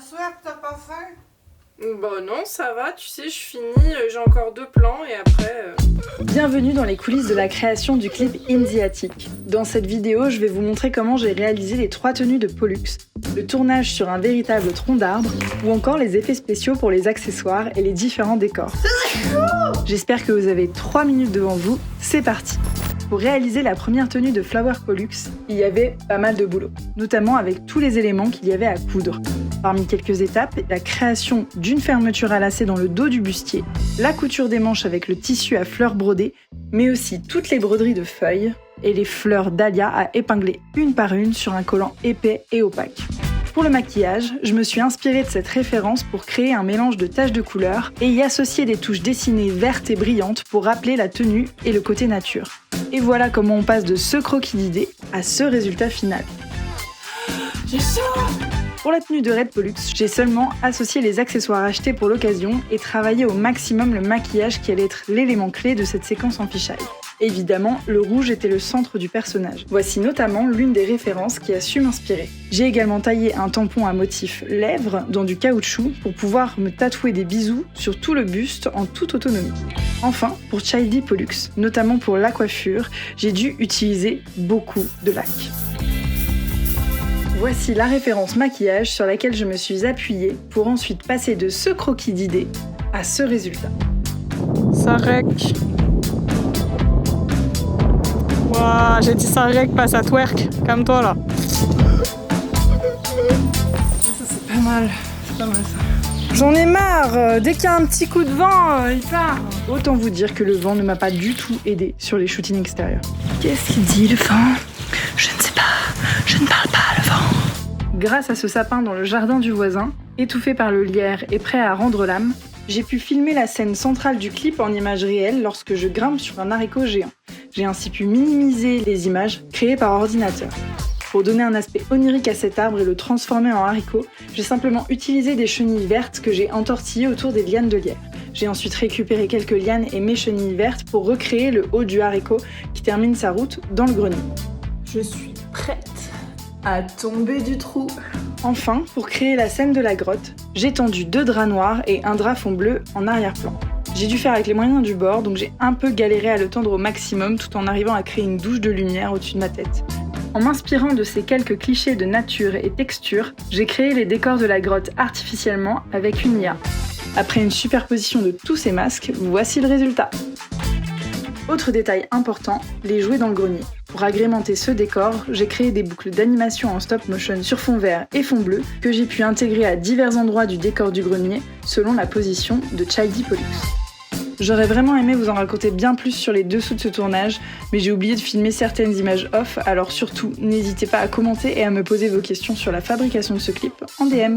soif, t'as pas faim? Bah non, ça va, tu sais, je finis, j'ai encore 2 plans et après... Bienvenue dans les coulisses de la création du clip In the Attic. Dans cette vidéo, je vais vous montrer comment j'ai réalisé les 3 tenues de Pollux, le tournage sur un véritable tronc d'arbre, ou encore les effets spéciaux pour les accessoires et les différents décors. J'espère que vous avez 3 minutes devant vous, c'est parti! Pour réaliser la première tenue de Flower Pollux, il y avait pas mal de boulot, notamment avec tous les éléments qu'il y avait à coudre. Parmi quelques étapes, la création d'une fermeture à lacets dans le dos du bustier, la couture des manches avec le tissu à fleurs brodées, mais aussi toutes les broderies de feuilles et les fleurs dahlia à épingler une par une sur un collant épais et opaque. Pour le maquillage, je me suis inspirée de cette référence pour créer un mélange de taches de couleurs et y associer des touches dessinées vertes et brillantes pour rappeler la tenue et le côté nature. Et voilà comment on passe de ce croquis d'idées à ce résultat final. J'ai chaud! Pour la tenue de Red Pollux, j'ai seulement associé les accessoires achetés pour l'occasion et travaillé au maximum le maquillage qui allait être l'élément clé de cette séquence en fichaille. Évidemment, le rouge était le centre du personnage. Voici notamment l'une des références qui a su m'inspirer. J'ai également taillé un tampon à motif lèvres dans du caoutchouc pour pouvoir me tatouer des bisous sur tout le buste en toute autonomie. Enfin, pour Childy Pollux, notamment pour la coiffure, j'ai dû utiliser beaucoup de lac. Voici la référence maquillage sur laquelle je me suis appuyée pour ensuite passer de ce croquis d'idées à ce résultat. Ça rec. Waouh, j'ai dit ça rec, pas ça twerk, comme toi là. Ça c'est pas mal, ça. J'en ai marre, dès qu'il y a un petit coup de vent, il part. Autant vous dire que le vent ne m'a pas du tout aidé sur les shootings extérieurs. Qu'est-ce qu'il dit le vent? Je ne sais pas, je ne parle pas le vent. Grâce à ce sapin dans le jardin du voisin, étouffé par le lierre et prêt à rendre l'âme, j'ai pu filmer la scène centrale du clip en images réelles lorsque je grimpe sur un haricot géant. J'ai ainsi pu minimiser les images créées par ordinateur. Pour donner un aspect onirique à cet arbre et le transformer en haricot, j'ai simplement utilisé des chenilles vertes que j'ai entortillées autour des lianes de lierre. J'ai ensuite récupéré quelques lianes et mes chenilles vertes pour recréer le haut du haricot qui termine sa route dans le grenier. Je suis prête à tomber du trou. Enfin, pour créer la scène de la grotte, j'ai tendu 2 draps noirs et un drap fond bleu en arrière-plan. J'ai dû faire avec les moyens du bord, donc j'ai un peu galéré à le tendre au maximum tout en arrivant à créer une douche de lumière au-dessus de ma tête. En m'inspirant de ces quelques clichés de nature et texture, j'ai créé les décors de la grotte artificiellement avec une IA. Après une superposition de tous ces masques, voici le résultat. Autre détail important, les jouets dans le grenier. Pour agrémenter ce décor, j'ai créé des boucles d'animation en stop motion sur fond vert et fond bleu que j'ai pu intégrer à divers endroits du décor du grenier selon la position de Childy Pollux. J'aurais vraiment aimé vous en raconter bien plus sur les dessous de ce tournage, mais j'ai oublié de filmer certaines images off, alors surtout, n'hésitez pas à commenter et à me poser vos questions sur la fabrication de ce clip en DM.